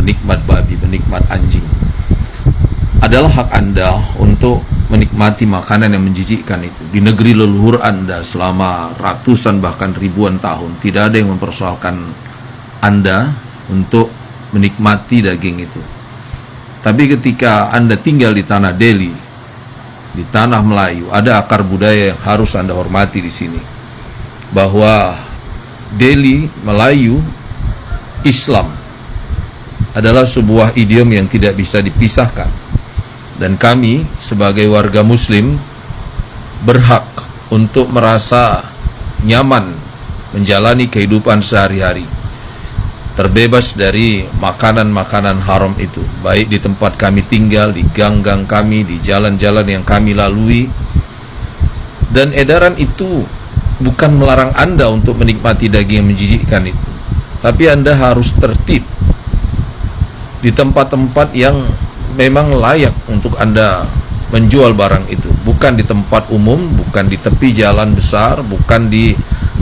penikmat babi, penikmat anjing. Adalah hak Anda untuk menikmati makanan yang menjijikkan itu. Di negeri leluhur Anda selama ratusan bahkan ribuan tahun, tidak ada yang mempersoalkan Anda untuk menikmati daging itu. Tapi ketika Anda tinggal di tanah Delhi, di tanah Melayu, ada akar budaya yang harus Anda hormati di sini. Bahwa Delhi, Melayu, Islam adalah sebuah idiom yang tidak bisa dipisahkan. Dan kami sebagai warga muslim berhak untuk merasa nyaman menjalani kehidupan sehari-hari, terbebas dari makanan-makanan haram itu, baik di tempat kami tinggal, di gang-gang kami, di jalan-jalan yang kami lalui. Dan edaran itu bukan melarang Anda untuk menikmati daging yang menjijikkan itu, tapi Anda harus tertib di tempat-tempat yang memang layak untuk Anda menjual barang itu, bukan di tempat umum, bukan di tepi jalan besar, bukan di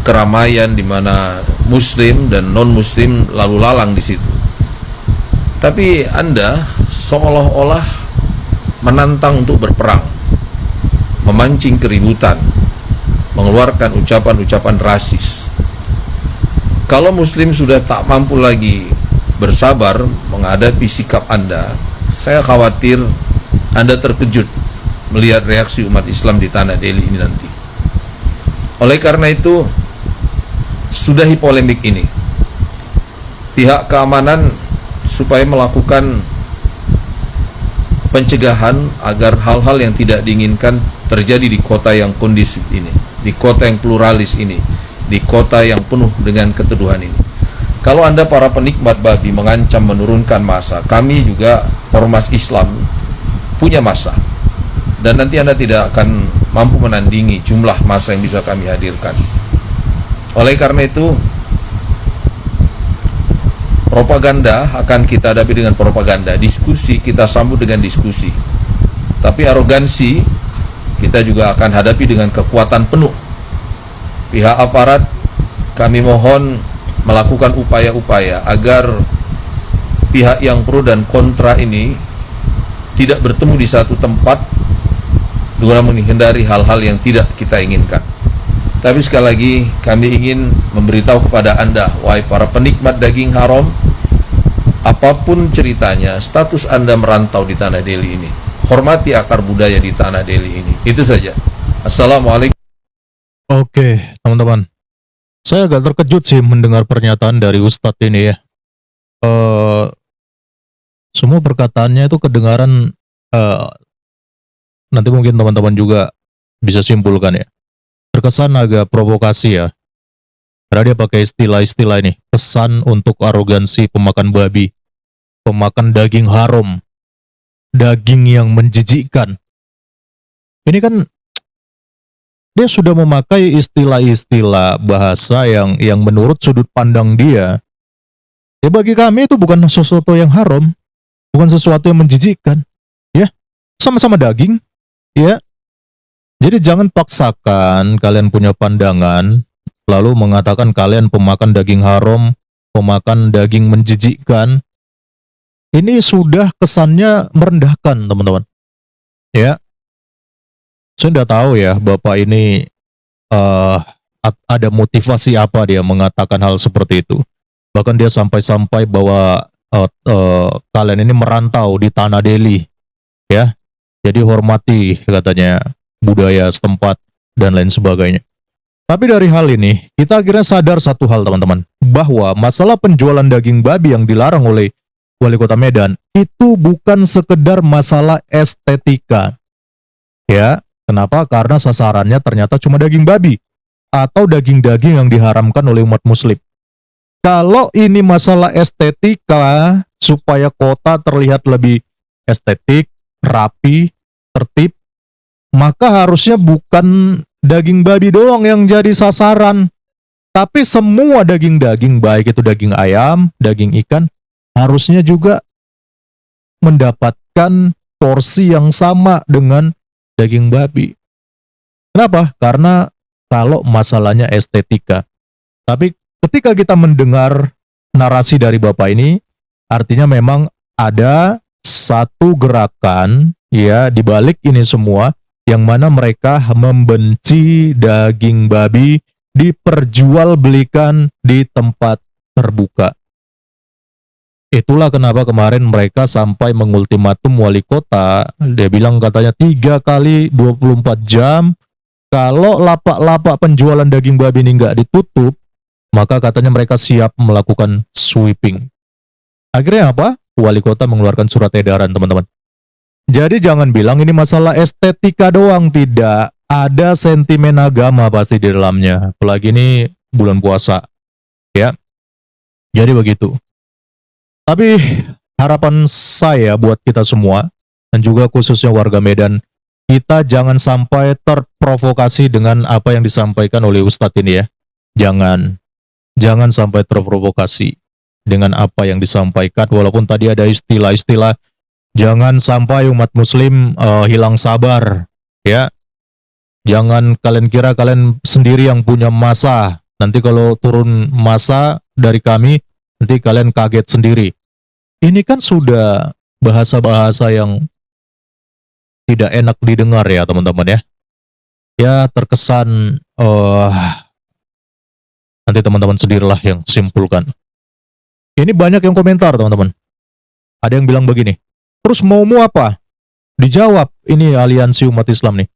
keramaian di mana muslim dan non muslim lalu lalang di situ. Tapi Anda seolah-olah menantang untuk berperang, memancing keributan, mengeluarkan ucapan-ucapan rasis. Kalau muslim sudah tak mampu lagi bersabar menghadapi sikap Anda, saya khawatir Anda terkejut melihat reaksi umat Islam di tanah Delhi ini nanti. Oleh karena itu, sudahi polemik ini. Pihak keamanan supaya melakukan pencegahan agar hal-hal yang tidak diinginkan terjadi di kota yang kondusif ini, di kota yang pluralis ini, di kota yang penuh dengan keteduhan ini. Kalau Anda para penikmat babi mengancam menurunkan massa, kami juga ormas Islam punya massa, dan nanti Anda tidak akan mampu menandingi jumlah massa yang bisa kami hadirkan. Oleh karena itu, propaganda akan kita hadapi dengan propaganda, diskusi kita sambut dengan diskusi, tapi arogansi kita juga akan hadapi dengan kekuatan penuh. Pihak aparat kami mohon melakukan upaya-upaya agar pihak yang pro dan kontra ini tidak bertemu di satu tempat guna menghindari hal-hal yang tidak kita inginkan. Tapi sekali lagi kami ingin memberitahu kepada Anda, wahai para penikmat daging haram, apapun ceritanya, status Anda merantau di tanah Delhi ini, hormati akar budaya di tanah Delhi ini. Itu saja. Assalamualaikum. Oke, teman-teman. Saya agak terkejut sih mendengar pernyataan dari Ustadz ini ya. Semua perkataannya itu kedengaran, nanti mungkin teman-teman juga bisa simpulkan ya. Terkesan agak provokasi ya. Karena dia pakai istilah-istilah ini. Pesan untuk arogansi pemakan babi. Pemakan daging haram. Daging yang menjijikkan. Ini kan dia sudah memakai istilah-istilah bahasa yang menurut sudut pandang dia, ya bagi kami itu bukan sesuatu yang haram, bukan sesuatu yang menjijikkan, ya sama-sama daging, ya. Jadi jangan paksakan kalian punya pandangan, lalu mengatakan kalian pemakan daging haram, pemakan daging menjijikkan. Ini sudah kesannya merendahkan, teman-teman, ya. Saya tidak tahu ya, Bapak ini ada motivasi apa dia mengatakan hal seperti itu. Bahkan dia sampai-sampai bahwa kalian ini merantau di tanah Delhi, ya. Jadi hormati katanya budaya setempat dan lain sebagainya. Tapi dari hal ini, kita akhirnya sadar satu hal teman-teman, bahwa masalah penjualan daging babi yang dilarang oleh Wali Kota Medan, itu bukan sekedar masalah estetika. Ya. Kenapa? Karena sasarannya ternyata cuma daging babi atau daging-daging yang diharamkan oleh umat muslim. Kalau ini masalah estetika supaya kota terlihat lebih estetik, rapi, tertib, maka harusnya bukan daging babi doang yang jadi sasaran, tapi semua daging-daging, baik itu daging ayam, daging ikan, harusnya juga mendapatkan porsi yang sama dengan daging babi. Kenapa? Karena kalau masalahnya estetika. Tapi ketika kita mendengar narasi dari Bapak ini, Artinya memang ada satu gerakan ya di balik ini semua yang mana mereka membenci daging babi diperjualbelikan di tempat terbuka. Itulah kenapa kemarin mereka sampai mengultimatum wali kota. Dia bilang katanya 3 kali 24 jam. Kalau lapak-lapak penjualan daging babi ini nggak ditutup, maka katanya mereka siap melakukan sweeping. Akhirnya apa? Wali kota mengeluarkan surat edaran, teman-teman. Jadi jangan bilang ini masalah estetika doang. Tidak. Ada sentimen agama pasti di dalamnya. Apalagi ini bulan puasa. Ya. Jadi begitu. Tapi harapan saya buat kita semua, dan juga khususnya warga Medan, kita jangan sampai terprovokasi dengan apa yang disampaikan oleh Ustadz ini ya. Jangan sampai terprovokasi dengan apa yang disampaikan, walaupun tadi ada istilah-istilah, jangan sampai umat muslim hilang sabar, ya. Jangan kalian kira kalian sendiri yang punya masa, nanti kalau turun masa dari kami, nanti kalian kaget sendiri. Ini kan sudah bahasa-bahasa yang tidak enak didengar ya teman-teman ya. Ya terkesan nanti teman-teman sendirilah yang simpulkan. Ini banyak yang komentar teman-teman. Ada yang bilang begini, terus maumu apa? Dijawab, ini aliansi umat Islam nih.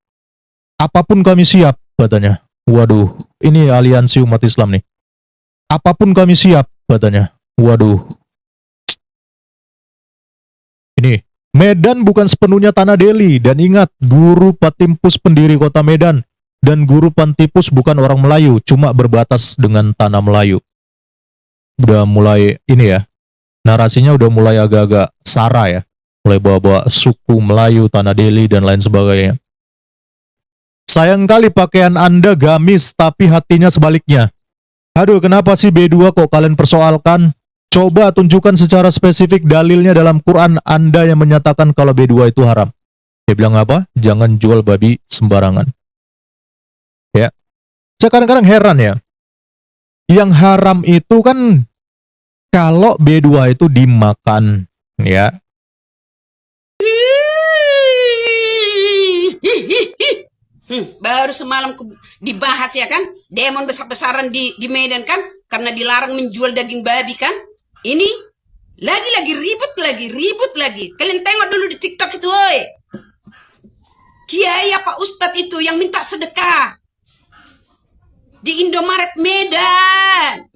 Apapun kami siap katanya. Waduh, ini aliansi umat Islam nih. Apapun kami siap katanya. Waduh. Ini, Medan bukan sepenuhnya tanah Delhi, dan ingat, Guru Patimpus pendiri kota Medan, dan Guru Pantipus bukan orang Melayu, cuma berbatas dengan tanah Melayu. Udah mulai, ini ya, narasinya udah mulai agak-agak sara ya, mulai bawa-bawa suku Melayu, tanah Delhi, dan lain sebagainya. Sayang kali pakaian Anda gamis, tapi hatinya sebaliknya. Aduh, kenapa sih B2 kok kalian persoalkan? Coba tunjukkan secara spesifik dalilnya dalam Quran Anda yang menyatakan kalau B2 itu haram. Dia bilang apa? Jangan jual babi sembarangan. Ya. Saya kadang-kadang heran ya. Yang haram itu kan kalau B2 itu dimakan, ya. Baru semalam dibahas ya kan, demon besar-besaran di Medan kan, karena dilarang menjual daging babi kan. Ini lagi ribut lagi. Kalian tengok dulu di TikTok itu, woi. Kiai apa Ustadz itu yang minta sedekah di Indomaret Medan,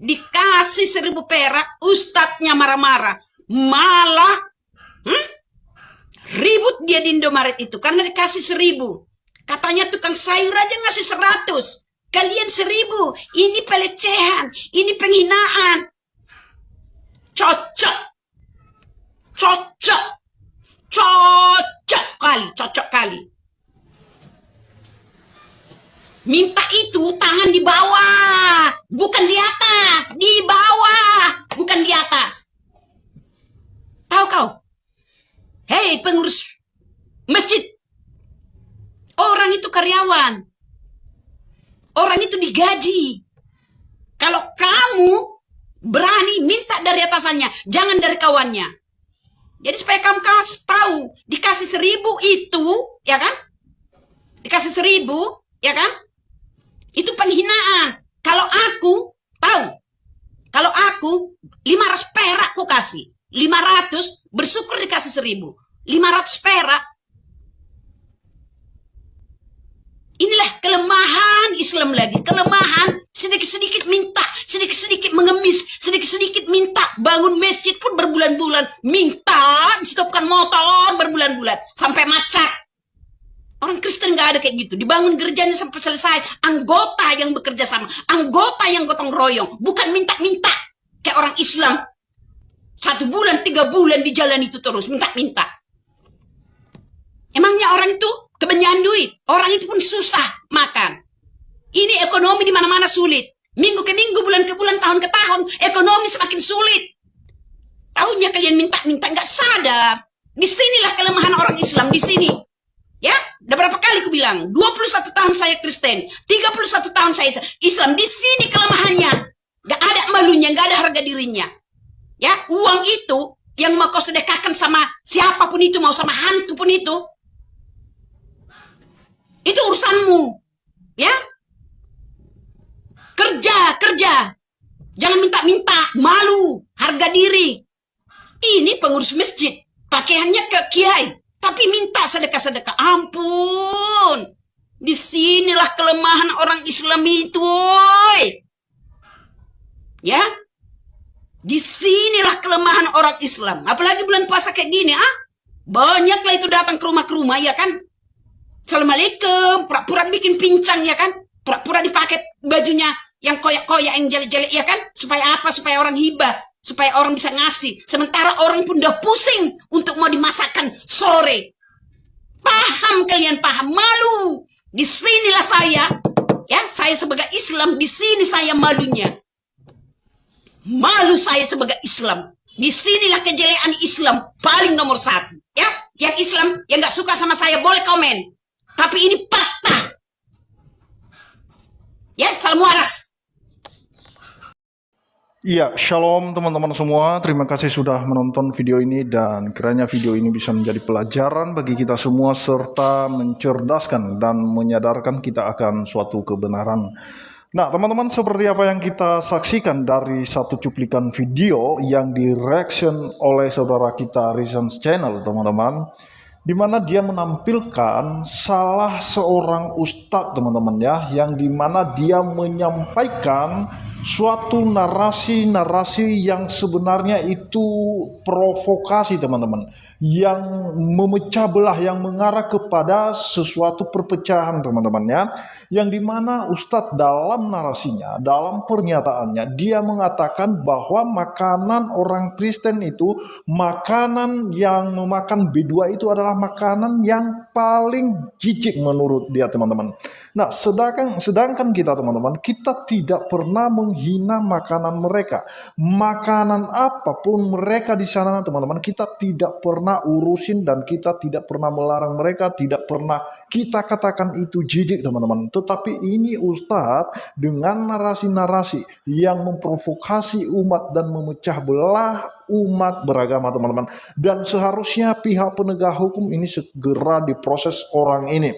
dikasih 1.000 perak, Ustadznya marah-marah, malah ribut dia di Indomaret itu karena dikasih 1.000. Katanya tukang sayur aja ngasih 100. Kalian 1.000. Ini pelecehan. Ini penghinaan. Cocok kali. Minta itu tangan di bawah, bukan di atas. Di bawah, bukan di atas. Tahu kau? Hei pengurus masjid, orang itu karyawan, orang itu digaji. Kalau kamu berani minta dari atasannya, jangan dari kawannya. Jadi supaya kamu tahu, dikasih 1.000 itu, ya kan? Dikasih 1.000, ya kan? Itu penghinaan. Kalau aku tahu, kalau aku 500 perak aku kasih. 500 bersyukur dikasih 1.000. 500 perak. Inilah kelemahan Islam lagi. Kelemahan sedikit-sedikit minta, sedikit-sedikit mengemis, sedikit-sedikit minta. Bangun masjid pun berbulan-bulan. Minta, stopkan motor berbulan-bulan. Sampai macet. Orang Kristen gak ada kayak gitu. Dibangun gerejanya sampai selesai. Anggota yang bekerja sama. Anggota yang gotong royong. Bukan minta-minta. Kayak orang Islam. 1 bulan, 3 bulan di jalan itu terus. Minta-minta. Emangnya orang itu kebanyakan duit? Orang itu pun susah makan. Ini ekonomi di mana-mana sulit. Minggu ke minggu, bulan ke bulan, tahun ke tahun. Ekonomi semakin sulit. Tahunya kalian minta-minta. Gak sadar. Disinilah kelemahan orang Islam. Di sini. Ya, udah berapa kali aku bilang, 21 tahun saya Kristen, 31 tahun saya Islam. Di sini kelemahannya. Gak ada malunya, gak ada harga dirinya. Ya, uang itu yang mau kau sedekahkan sama siapapun itu, mau sama hantu pun itu urusanmu. Ya, kerja. Jangan minta-minta, malu, harga diri. Ini pengurus masjid, pakaiannya ke kiai, tapi minta sedekah-sedekah. Ampun, disinilah kelemahan orang Islam itu, woy. Ya, disinilah kelemahan orang Islam. Apalagi bulan puasa kayak gini, banyaklah itu datang ke rumah ya kan. Assalamualaikum, pura-pura bikin pincang ya kan, pura-pura dipakai bajunya yang koyak-koyak, yang jelek-jelek ya kan, supaya apa? Supaya orang hibah, supaya orang bisa ngasih. Sementara orang pun udah pusing untuk mau dimasakkan sore. Paham kalian, paham? Malu. Disinilah saya, ya, saya sebagai Islam, di sini saya malunya. Malu saya sebagai Islam. Disinilah kejelekan Islam paling nomor 1. Ya, yang Islam yang nggak suka sama saya boleh komen. Tapi ini fakta. Ya, salam waras. Iya, shalom teman-teman semua. Terima kasih sudah menonton video ini dan kiranya video ini bisa menjadi pelajaran bagi kita semua serta mencerdaskan dan menyadarkan kita akan suatu kebenaran. Nah, teman-teman, seperti apa yang kita saksikan dari satu cuplikan video yang di-reaction oleh saudara kita Rizan's Channel, teman-teman, di mana dia menampilkan salah seorang ustadz, teman-teman ya, yang dimana dia menyampaikan suatu narasi-narasi yang sebenarnya itu provokasi, teman-teman, yang memecah belah, yang mengarah kepada sesuatu perpecahan, teman-teman ya, yang dimana ustadz dalam narasinya, dalam pernyataannya, dia mengatakan bahwa makanan orang Kristen itu, makanan yang memakan B2 itu adalah makanan yang paling jijik menurut dia, teman-teman. Nah, sedangkan kita, teman-teman, kita tidak pernah menghina makanan mereka. Makanan apapun mereka di sana, teman-teman, kita tidak pernah urusin dan kita tidak pernah melarang mereka, tidak pernah kita katakan itu jijik, teman-teman. Tetapi ini ustadz dengan narasi-narasi yang memprovokasi umat dan memecah belah umat beragama, teman-teman, dan seharusnya pihak penegak hukum ini segera diproses orang ini,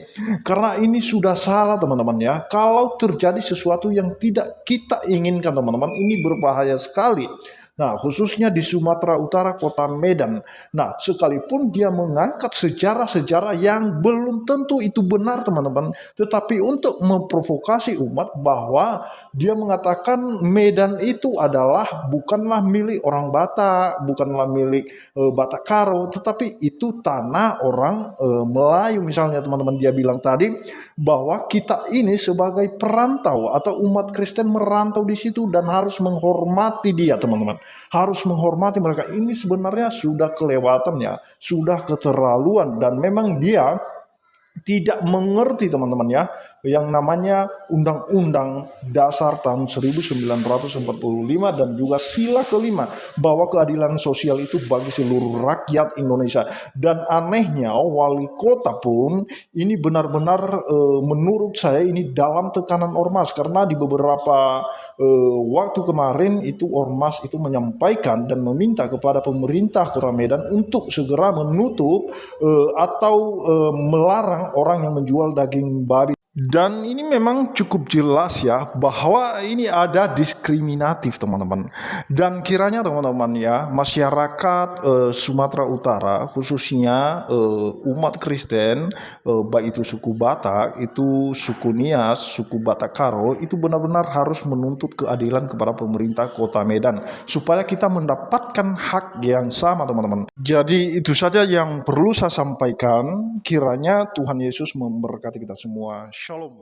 karena ini sudah salah, teman-teman ya. Kalau terjadi sesuatu yang tidak kita inginkan, teman-teman, ini berbahaya sekali. Nah, khususnya di Sumatera Utara, kota Medan. Nah, sekalipun dia mengangkat sejarah-sejarah yang belum tentu itu benar, teman-teman, tetapi untuk memprovokasi umat bahwa dia mengatakan Medan itu adalah bukanlah milik orang Batak, bukanlah milik Batak Karo, tetapi itu tanah orang Melayu misalnya, teman-teman. Dia bilang tadi bahwa kita ini sebagai perantau atau umat Kristen merantau di situ dan harus menghormati dia, teman-teman. Harus menghormati mereka. Ini sebenarnya sudah kelewatan ya, sudah keterlaluan, dan memang dia tidak mengerti, teman-teman ya, yang namanya Undang-Undang Dasar tahun 1945 dan juga sila kelima bahwa keadilan sosial itu bagi seluruh rakyat Indonesia. Dan anehnya wali kota pun ini benar-benar menurut saya ini dalam tekanan ormas, karena di beberapa waktu kemarin itu ormas itu menyampaikan dan meminta kepada pemerintah Kota Medan untuk segera menutup atau melarang orang yang menjual daging babi. Dan ini memang cukup jelas ya bahwa ini ada diskriminatif, teman-teman. Dan kiranya, teman-teman ya, masyarakat Sumatera Utara khususnya umat Kristen, baik itu suku Batak, itu suku Nias, suku Batak Karo, itu benar-benar harus menuntut keadilan kepada pemerintah Kota Medan supaya kita mendapatkan hak yang sama, teman-teman. Jadi itu saja yang perlu saya sampaikan. Kiranya Tuhan Yesus memberkati kita semua. Shalom.